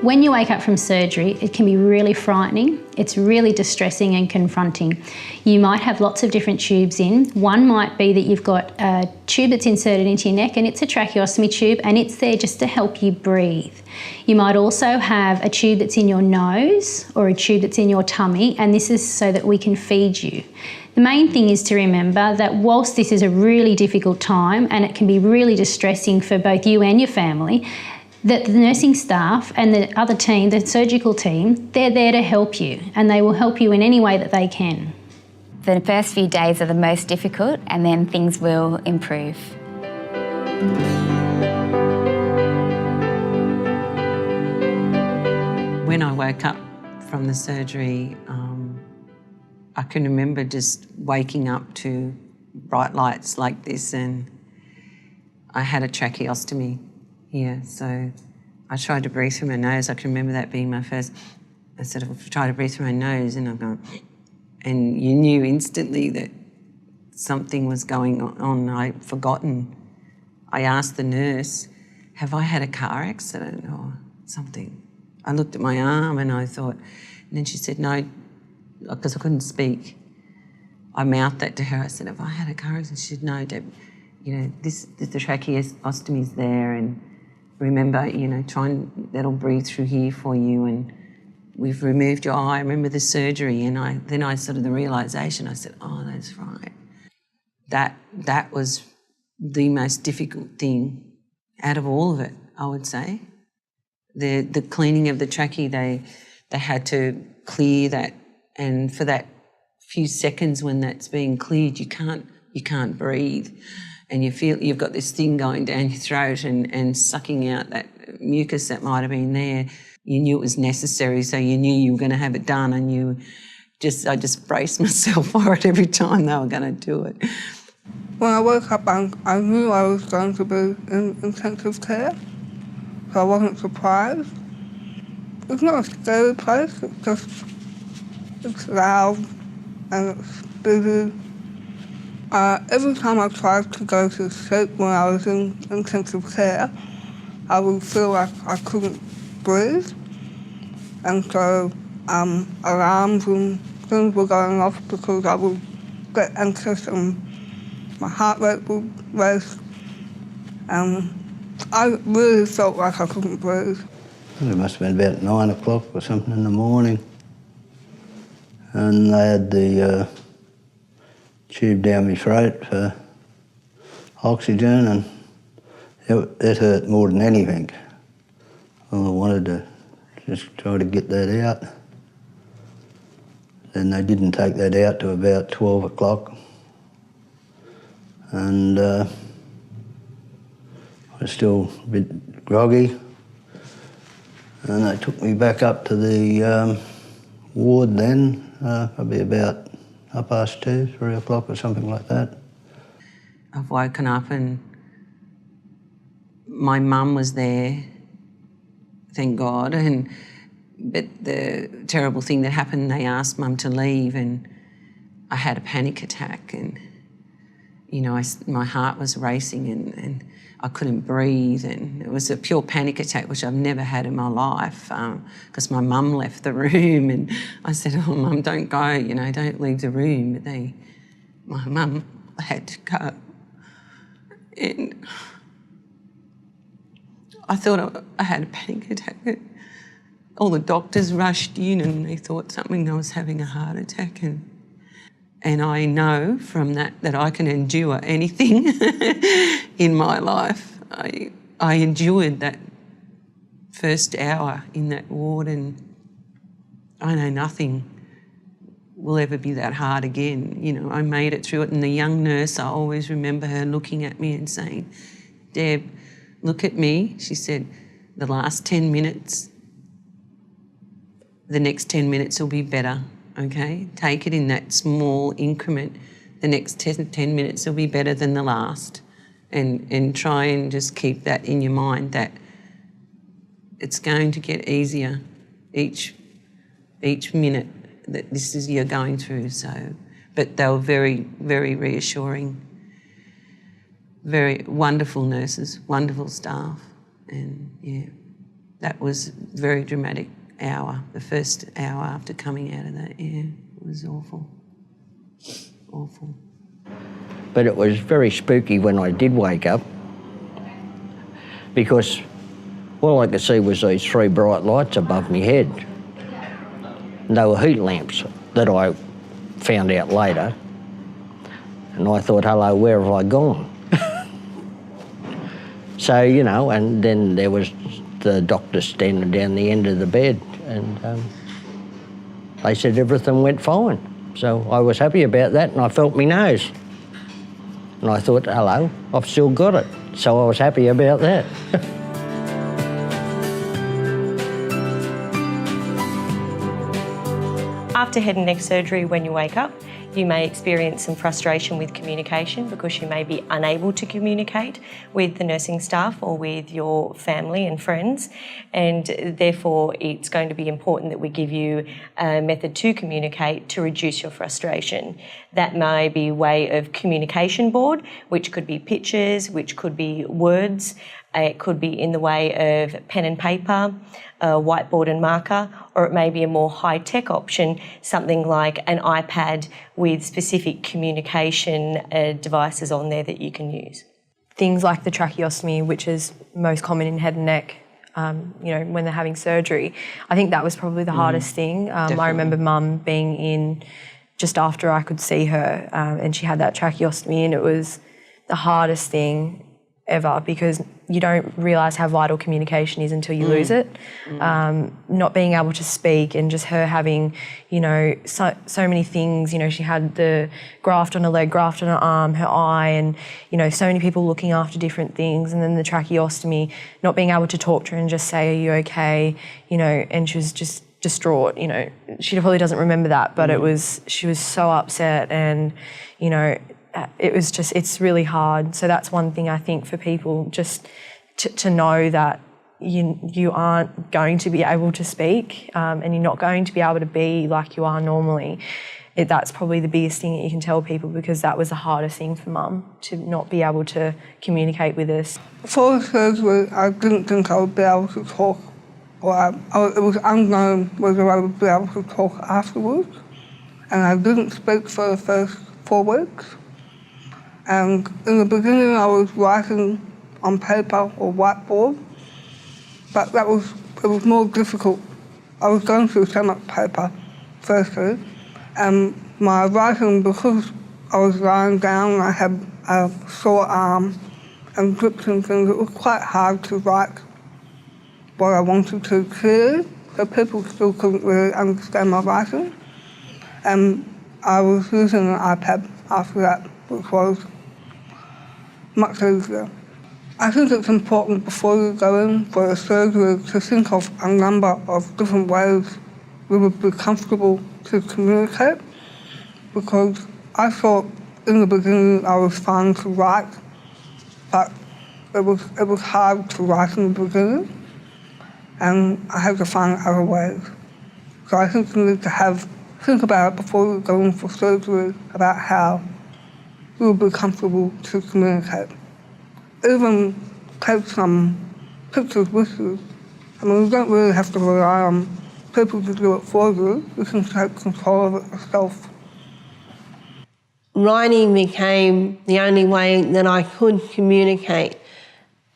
When you wake up from surgery, it can be really frightening. It's really distressing and confronting. You might have lots of different tubes in. One might be that you've got a tube that's inserted into your neck, and it's a tracheostomy tube, and it's there just to help you breathe. You might also have a tube that's in your nose or a tube that's in your tummy, and this is so that we can feed you. The main thing is to remember that whilst this is a really difficult time and it can be really distressing for both you and your family, that the nursing staff and the other team, the surgical team, they're there to help you, and they will help you in any way that they can. The first few days are the most difficult, and then things will improve. When I woke up from the surgery, I can remember just waking up to bright lights like this, and I had a tracheostomy here, so I tried to breathe through my nose. I can remember that being my first. I sort of tried to breathe through my nose, and I'm going, and you knew instantly that something was going on. I'd forgotten. I asked the nurse, have I had a car accident or something? I looked at my arm and I thought, and then she said no, because I couldn't speak. I mouthed that to her. I said, have I had a car accident? She said, no, Deb, you know, the tracheostomy's there, and remember, you know, that'll breathe through here for you, and we've removed your eye. I remember the surgery, and then I sort of the realisation, I said, oh, that's right. That was the most difficult thing out of all of it, I would say. The cleaning of the trachea, they had to clear that, and for that few seconds when that's being cleared, you can't breathe. And you feel you've got this thing going down your throat and sucking out that mucus that might have been there. You knew it was necessary, so you knew you were going to have it done, and I just braced myself for it every time they were going to do it. When I woke up, I knew I was going to be in intensive care, so I wasn't surprised. It's not a scary place, it's loud and it's busy. Every time I tried to go to sleep when I was in intensive care, I would feel like I couldn't breathe. And so alarms and things were going off because I would get anxious and my heart rate would race. I really felt like I couldn't breathe. It must have been about 9 o'clock or something in the morning. And they had the tube down my throat for oxygen, and it hurt more than anything. Well, I wanted to just try to get that out. Then they didn't take that out to about 12 o'clock. And I was still a bit groggy. And they took me back up to the ward then, probably about 2:30, 3 o'clock or something like that. I've woken up and my mum was there, thank God, but the terrible thing that happened, they asked Mum to leave, and I had a panic attack, and you know, my heart was racing and I couldn't breathe, and it was a pure panic attack, which I've never had in my life, because my mum left the room, and I said, oh, Mum, don't go, you know, don't leave the room. But my mum had to go. And I thought I had a panic attack. All the doctors rushed in and they thought I was having a heart attack, and I know from that I can endure anything in my life. I endured that first hour in that ward, and I know nothing will ever be that hard again. You know, I made it through it, and the young nurse, I always remember her looking at me and saying, Deb, look at me. She said, the last 10 minutes, the next 10 minutes will be better. Okay, take it in that small increment. The next 10 minutes will be better than the last. And try and just keep that in your mind, that it's going to get easier each minute that this is you're going through. So, but they were very, very reassuring. Very wonderful nurses, wonderful staff, and yeah. That was a very dramatic hour, the first hour after coming out of that, yeah. It was awful. Awful. But it was very spooky when I did wake up, because all I could see was these 3 bright lights above my head. And they were heat lamps that I found out later. And I thought, hello, where have I gone? So, you know, and then there was the doctor standing down the end of the bed, and they said everything went fine. So I was happy about that, and I felt my nose. And I thought, hello, I've still got it. So I was happy about that. After head and neck surgery, when you wake up, you may experience some frustration with communication because you may be unable to communicate with the nursing staff or with your family and friends, and therefore it's going to be important that we give you a method to communicate to reduce your frustration. That may be a way of communication board, which could be pictures, which could be words. It could be in the way of pen and paper, a whiteboard and marker, or it may be a more high-tech option, something like an iPad with specific communication devices on there that you can use. Things like the tracheostomy, which is most common in head and neck, you know, when they're having surgery. I think that was probably the hardest thing. I remember Mum being in just after I could see her, and she had that tracheostomy, and it was the hardest thing ever, because you don't realise how vital communication is until you lose it. Not being able to speak, and just her having, you know, so many things. You know, she had the graft on her leg, graft on her arm, her eye, and, you know, so many people looking after different things. And then the tracheostomy, not being able to talk to her and just say, are you okay? You know, and she was just distraught. You know, she probably doesn't remember that, but she was so upset, and, you know, it was just, it's really hard. So that's one thing I think for people, just to know that you aren't going to be able to speak, and you're not going to be able to be like you are normally. That's probably the biggest thing that you can tell people, because that was the hardest thing for Mum, to not be able to communicate with us. Before the surgery, I didn't think I would be able to talk, or it was unknown whether I would be able to talk afterwards. And I didn't speak for the first 4 weeks. And in the beginning, I was writing on paper or whiteboard, but it was more difficult. I was going through so much paper, firstly, and my writing, because I was lying down and I had a sore arm and grips and things, it was quite hard to write what I wanted to clearly, so people still couldn't really understand my writing. And I was using an iPad after that, which was much easier. I think it's important before you go in for a surgery to think of a number of different ways we would be comfortable to communicate, because I thought in the beginning I was fine to write, but it was hard to write in the beginning, and I had to find other ways. So I think you need to think about it before you go in for surgery, about how you will be comfortable to communicate. Even take some pictures with you. I mean, you don't really have to rely on people to do it for you. You can take control of it yourself. Writing became the only way that I could communicate,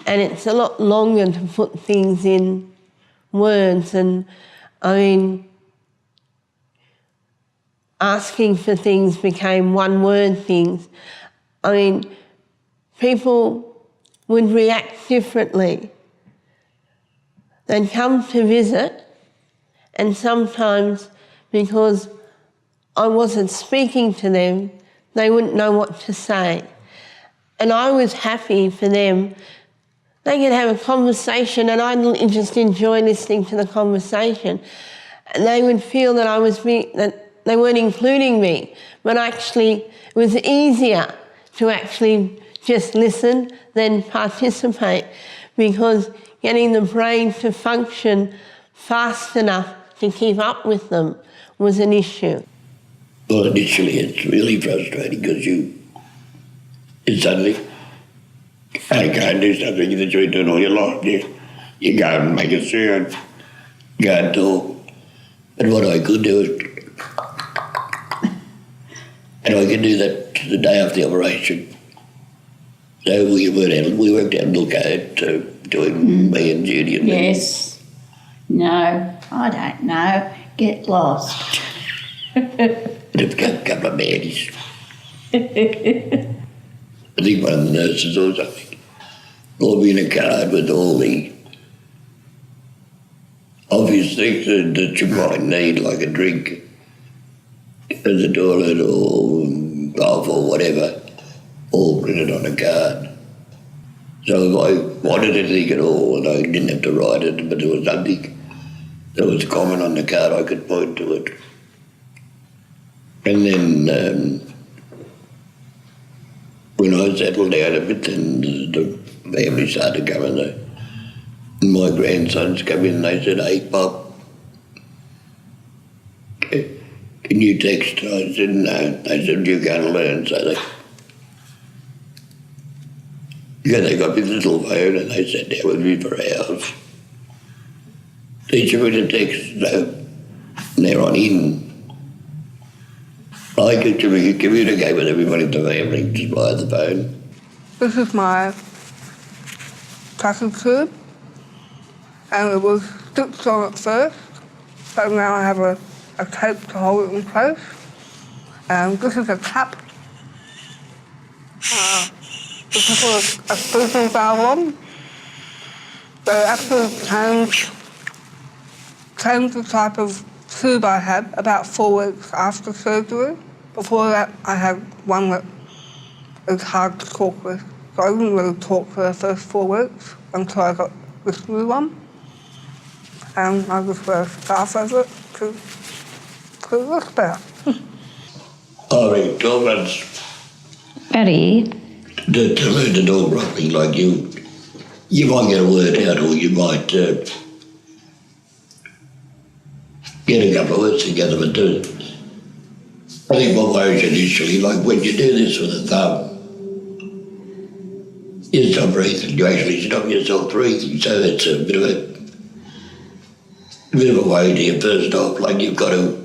and it's a lot longer to put things in words. And I mean, asking for things became one-word things. I mean, people would react differently. They'd come to visit, and sometimes because I wasn't speaking to them, they wouldn't know what to say. And I was happy for them. They could have a conversation and I'd just enjoy listening to the conversation. And they would feel that that they weren't including me, but actually it was easier to actually just listen than participate, because getting the brain to function fast enough to keep up with them was an issue. Well, initially it's really frustrating because it's suddenly, I can't do something that you've been doing all your life. You go and make a sound, go and talk. But what I could do is, and I could do that the day after the operation. So we worked out a little code doing me and Judy and Yes. No, I don't know. Get lost. a couple of baddies. I think one of the nurses or something brought me in a card with all the obvious things that you might need, like a drink at the toilet or bath or whatever, all printed on a card. So if I wanted anything at all, and I didn't have to write it, but there was something that was common on the card, I could point to it. And then when I settled down a bit, then the family started coming. My grandsons come in and they said, "Hey, Pop, can you text?" I said, "No." They said, "You're going to learn." So they got this little phone and they sat down with me for hours, teaching me to text. So they're on in. I could communicate with everybody in the family just via the phone. This is my tracking tube, and it was stitched on at first, but now I have a tape to hold it in place. This is a cap. This is a spoofing valve on. They actually changed the type of tube I had about 4 weeks after surgery. Before that, I had one that is hard to talk with. So I didn't really talk for the first 4 weeks until I got this new one. And I just wear a scarf over it to look better. I reckon 12 months Betty, to learn to talk properly, like you might get a word out or you might get a couple of words together, but I think what worries initially, like when you do this with a thumb, you stop breathing, you actually stop yourself breathing, so it's a bit of a worry to you first off, like you've got to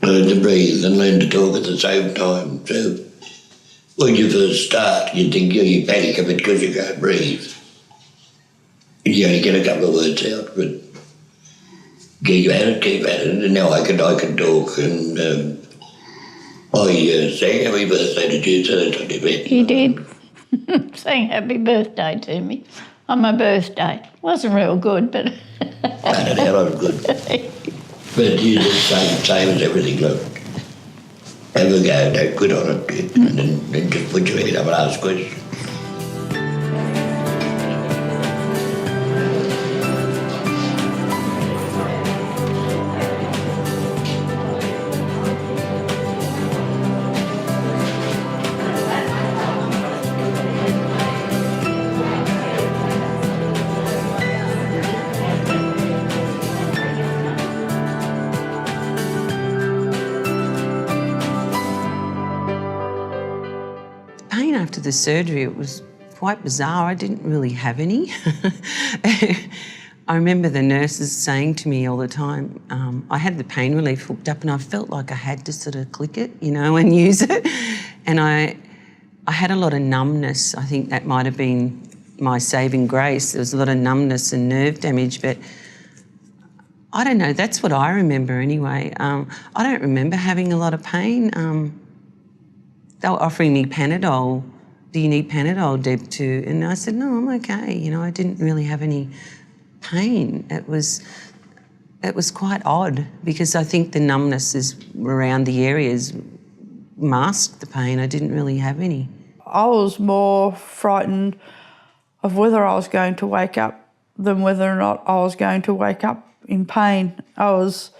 learn to breathe and learn to talk at the same time. So when you first start, you think you panic a bit because you can't breathe. You only get a couple of words out, but keep at it, and now I can talk, and I sang happy birthday to you, so that's on your bed. You did. Saying happy birthday to me on my birthday. Wasn't real good, but... I don't know, I'm good. But you just same as everything, look. Have a go, don't quit on it, and then just put your head up and ask questions. After the surgery, it was quite bizarre. I didn't really have any. I remember the nurses saying to me all the time, I had the pain relief hooked up and I felt like I had to sort of click it, and use it. And I had a lot of numbness. I think that might have been my saving grace. There was a lot of numbness and nerve damage, but I don't know, that's what I remember anyway. I don't remember having a lot of pain. They were offering me Panadol. Do you need Panadol, Deb, too? And I said, no, I'm okay. I didn't really have any pain. It was quite odd because I think the numbness is around the areas masked the pain. I didn't really have any. I was more frightened of whether I was going to wake up than whether or not I was going to wake up in pain. I was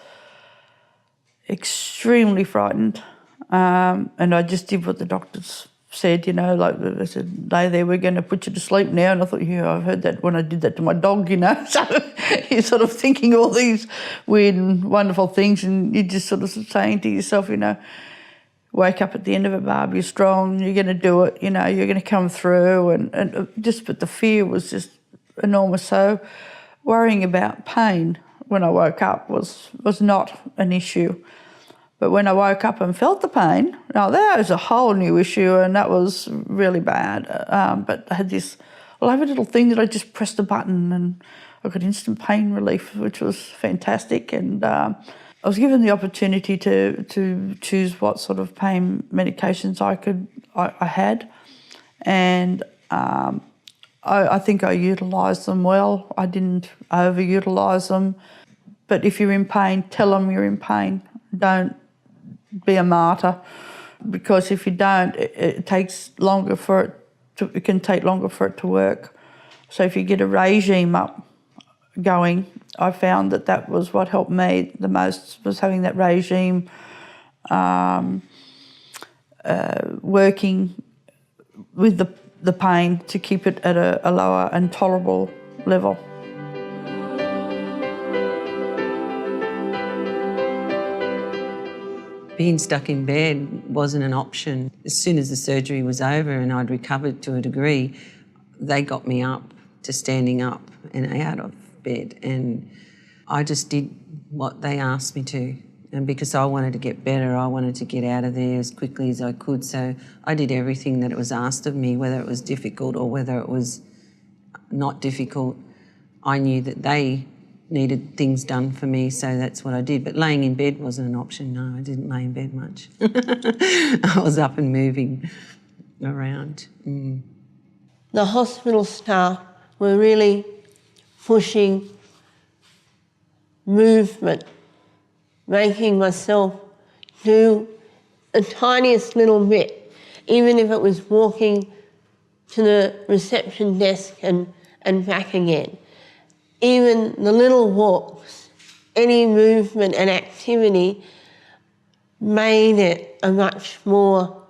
extremely frightened. And I just did what the doctors said, like they said, lay there, we're going to put you to sleep now. And I thought, I've heard that when I did that to my dog, So you're sort of thinking all these weird and wonderful things and you're just sort of saying to yourself, wake up at the end of it, Barb, you're strong, you're going to do it, you're going to come through. But the fear was just enormous. So worrying about pain when I woke up was not an issue. But when I woke up and felt the pain, now that was a whole new issue, and that was really bad. But I had this lovely little thing that I just pressed a button and I got instant pain relief, which was fantastic. And I was given the opportunity to choose what sort of pain medications I had, and I think I utilised them well. I didn't over-utilise them. But if you're in pain, tell them you're in pain. Don't be a martyr, because if you don't, it takes longer it can take longer for it to work. So if you get a regime up going, I found that was what helped me the most, was having that regime working with the pain to keep it at a lower and tolerable level. Being stuck in bed wasn't an option. As soon as the surgery was over and I'd recovered to a degree, they got me up to standing up and out of bed, and I just did what they asked me to. And because I wanted to get better, I wanted to get out of there as quickly as I could, so I did everything that it was asked of me, whether it was difficult or whether it was not difficult. I knew that they needed things done for me, so that's what I did. But laying in bed wasn't an option, no, I didn't lay in bed much. I was up and moving around. The hospital staff were really pushing movement, making myself do the tiniest little bit, even if it was walking to the reception desk and back again. Even the little walks, any movement and activity made it a much more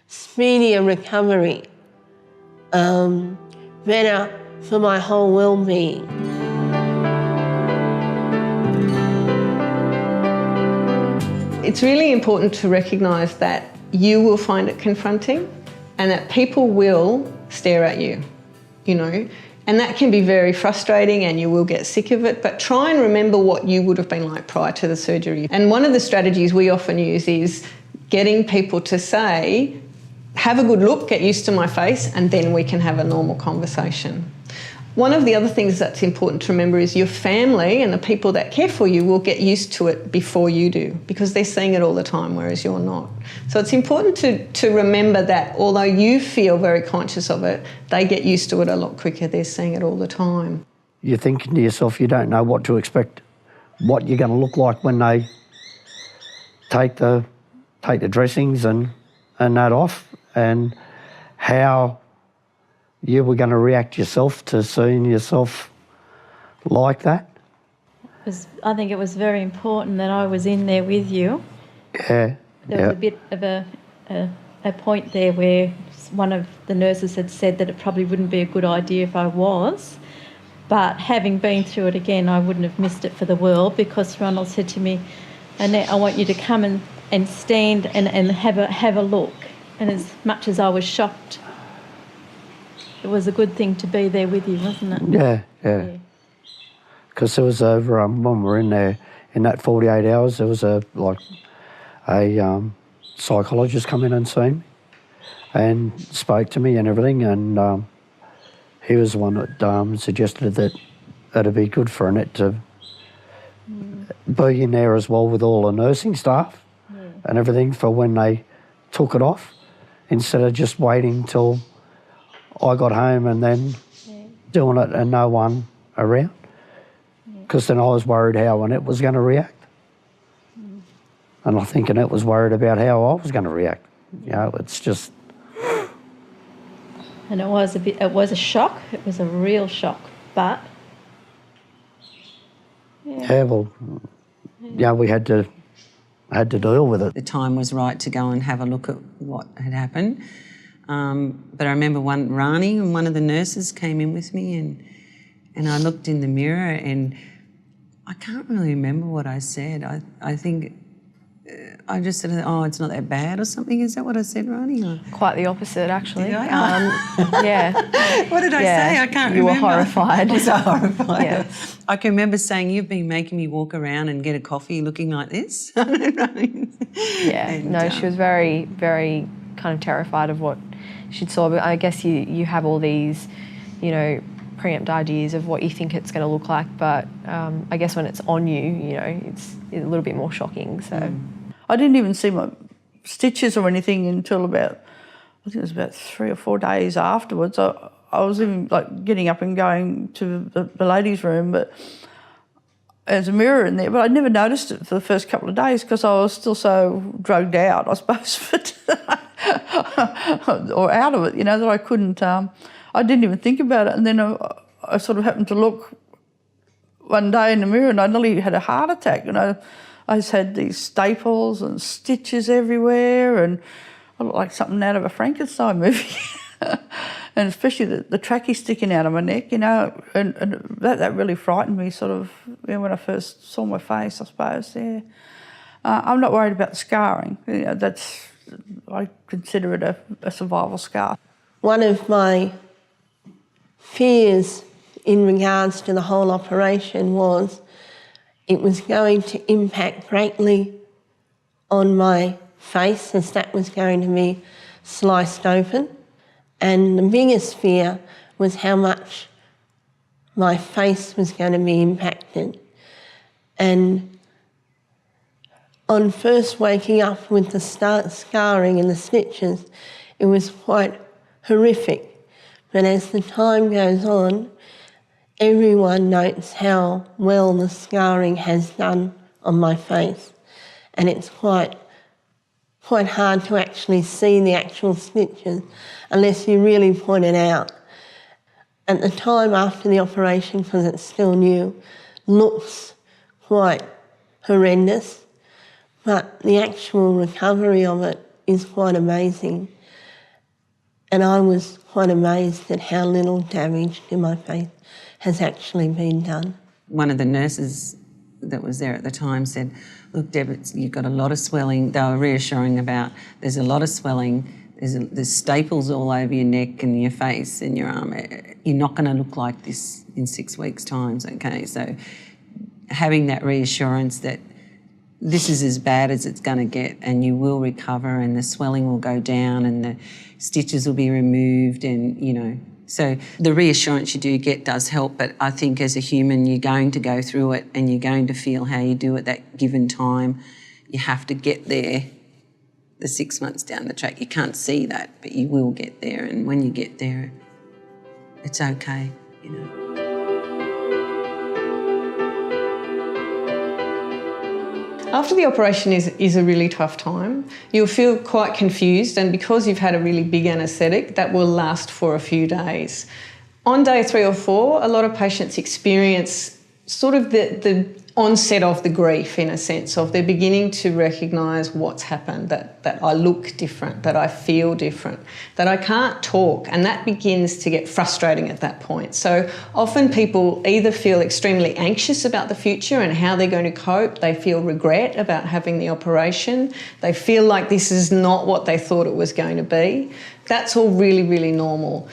speedier recovery, better for my whole well-being. It's really important to recognise that you will find it confronting and that people will stare at you, you know. And that can be very frustrating and you will get sick of it, but try and remember what you would have been like prior to the surgery. And one of the strategies we often use is getting people to say, have a good look, get used to my face, and then we can have a normal conversation. One of the other things that's important to remember is your family and the people that care for you will get used to it before you do, because they're seeing it all the time, whereas you're not. So it's important to remember that although you feel very conscious of it, they get used to it a lot quicker. They're seeing it all the time. You're thinking to yourself, you don't know what to expect, what you're going to look like when they take the dressings and that off, and how you were going to react yourself to seeing yourself like that. I think it was very important that I was in there with you. Yeah. There was a bit of a point there where one of the nurses had said that it probably wouldn't be a good idea if I was, but having been through it again, I wouldn't have missed it for the world, because Ronald said to me, Annette, I want you to come and stand and have a look. And as much as I was shocked, it was a good thing to be there with you, wasn't it? Yeah. Because there was when we were in there, in that 48 hours, there was a psychologist come in and seen me and spoke to me and everything, and he was the one that suggested that it'd be good for Annette to be in there as well with all the nursing staff and everything for when they took it off, instead of just waiting till I got home and then doing it and no one around, because then I was worried how Annette was going to react. And I think Annette was worried about how I was going to react. You know, it's just... And it was a shock. It was a real shock, but... we had to deal with it. The time was right to go and have a look at what had happened. But I remember Rani, one of the nurses, came in with me, and I looked in the mirror and I can't really remember what I said. I think I just said, oh, it's not that bad or something. Is that what I said, Ronnie? Or? Quite the opposite, actually. Did I? Yeah. What did I say? I can't remember. You were horrified. I was so horrified. Yeah. I can remember saying, you've been making me walk around and get a coffee looking like this. Yeah, And, no, she was very, very kind of terrified of what she'd saw. But I guess you have all these, you know, preempt ideas of what you think it's going to look like, but I guess when it's on you, you know, it's a little bit more shocking. So I didn't even see my stitches or anything until about, I think it was about 3 or 4 days afterwards. I was even like getting up and going to the ladies' room, but there's a mirror in there, but I never noticed it for the first couple of days because I was still so drugged out, I suppose, or out of it, you know, that I couldn't, I didn't even think about it. And then I sort of happened to look one day in the mirror and I nearly had a heart attack. You know, I just had these staples and stitches everywhere and I looked like something out of a Frankenstein movie. And especially the trachea sticking out of my neck, you know, and that really frightened me sort of, you know, when I first saw my face, I suppose, yeah. I'm not worried about the scarring. You know, I consider it a survival scar. One of my fears in regards to the whole operation was it was going to impact greatly on my face as that was going to be sliced open. And the biggest fear was how much my face was going to be impacted. And on first waking up with the scarring and the stitches, it was quite horrific. But as the time goes on, everyone notes how well the scarring has done on my face. And it's quite hard to actually see the actual stitches unless you really point it out. At the time after the operation, because it's still new, looks quite horrendous, but the actual recovery of it is quite amazing. And I was quite amazed at how little damage to my face has actually been done. One of the nurses that was there at the time said, look, Deb, you've got a lot of swelling. They were reassuring about there's a lot of swelling, there's staples all over your neck and your face and your arm. You're not going to look like this in 6 weeks' time, okay? So having that reassurance that this is as bad as it's going to get and you will recover and the swelling will go down and the stitches will be removed and, you know. So the reassurance you do get does help, but I think as a human you're going to go through it and you're going to feel how you do at that given time. You have to get there the 6 months down the track. You can't see that, but you will get there, and when you get there, it's okay, you know. After the operation is a really tough time. You'll feel quite confused, and because you've had a really big anaesthetic, that will last for a few days. On day 3 or 4, a lot of patients experience sort of the onset of the grief, in a sense of they're beginning to recognise what's happened, that I look different, that I feel different, that I can't talk, and that begins to get frustrating at that point. So often people either feel extremely anxious about the future and how they're going to cope, they feel regret about having the operation, they feel like this is not what they thought it was going to be. That's all really, really normal.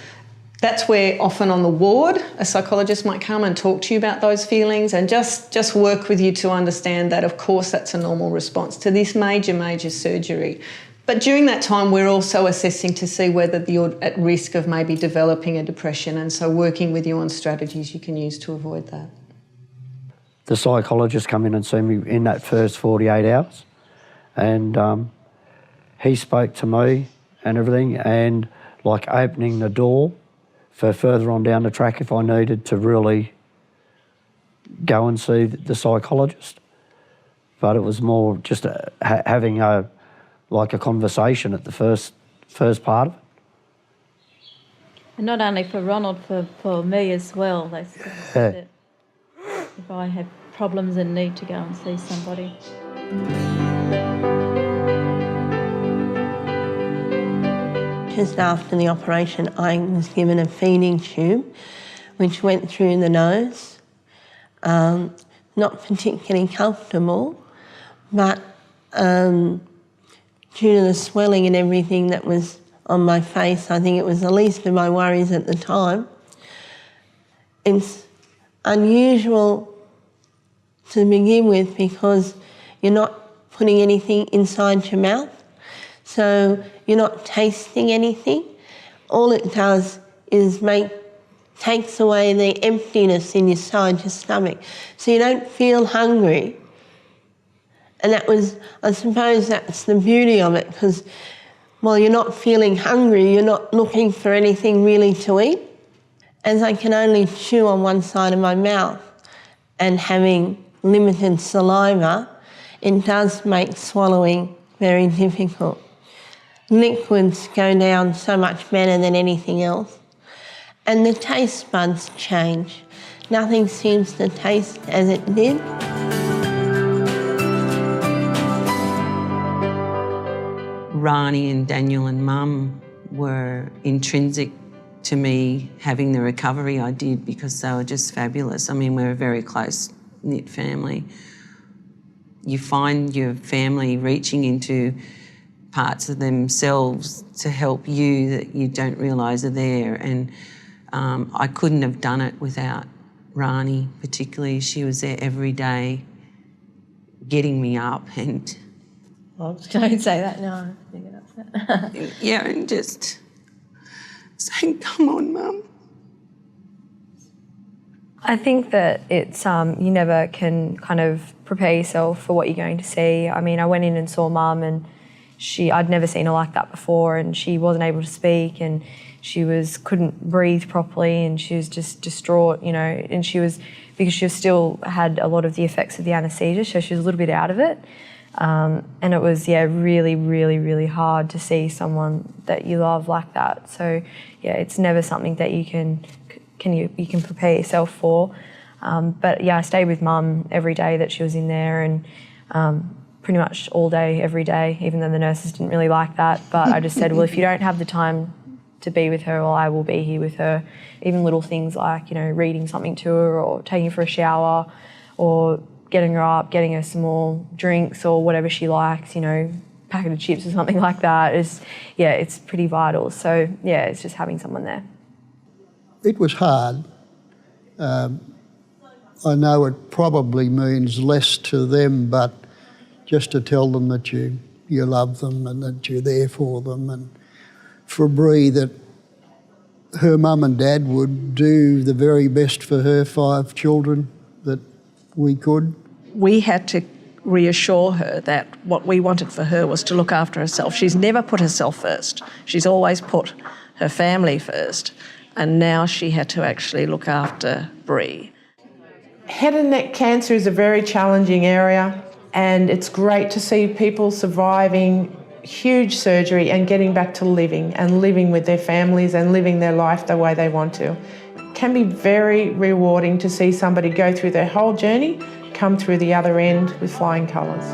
That's where often on the ward a psychologist might come and talk to you about those feelings and just work with you to understand that, of course, that's a normal response to this major surgery. But during that time we're also assessing to see whether you're at risk of maybe developing a depression, and so working with you on strategies you can use to avoid that. The psychologist come in and see me in that first 48 hours and he spoke to me and everything, and like opening the door for further on down the track if I needed to really go and see the psychologist. But it was more just having a conversation at the first part of it. And not only for Ronald, for me as well. They said that if I have problems and need to go and see somebody. Just after the operation, I was given a feeding tube which went through the nose. Not particularly comfortable, but due to the swelling and everything that was on my face. I think it was the least of my worries at the time. It's unusual to begin with because you're not putting anything inside your mouth, so you're not tasting anything. All it does is takes away the emptiness in your stomach, so you don't feel hungry. And I suppose that's the beauty of it, because while you're not feeling hungry, you're not looking for anything really to eat. As I can only chew on one side of my mouth and having limited saliva, it does make swallowing very difficult. Liquids go down so much better than anything else. And the taste buds change. Nothing seems to taste as it did. Rani and Daniel and Mum were intrinsic to me having the recovery I did because they were just fabulous. I mean, we're a very close-knit family. You find your family reaching into parts of themselves to help you that you don't realise are there. And I couldn't have done it without Rani particularly. She was there every day getting me up and... Well, don't say that, no. You get upset. Yeah, and just saying, come on, Mum. I think that it's, you never can kind of prepare yourself for what you're going to see. I mean, I went in and saw Mum and I'd never seen her like that before, and she wasn't able to speak and she couldn't breathe properly and she was just distraught, you know, and because she still had a lot of the effects of the anaesthesia, so she was a little bit out of it. And it was, really, really, really hard to see someone that you love like that. So, it's never something that you can prepare yourself for. But I stayed with Mum every day that she was in there, and pretty much all day, every day, even though the nurses didn't really like that. But I just said, well, if you don't have the time to be with her, well, I will be here with her. Even little things like, reading something to her or taking her for a shower or getting her up, getting her some more drinks or whatever she likes, packet of chips or something like that it's pretty vital. So, it's just having someone there. It was hard. I know it probably means less to them, but just to tell them that you love them and that you're there for them, and for Bree that her mum and dad would do the very best for her 5 children that we could. We had to reassure her that what we wanted for her was to look after herself. She's never put herself first. She's always put her family first, and now she had to actually look after Bree. Head and neck cancer is a very challenging area, and it's great to see people surviving huge surgery and getting back to living with their families and living their life the way they want to. It can be very rewarding to see somebody go through their whole journey, come through the other end with flying colours.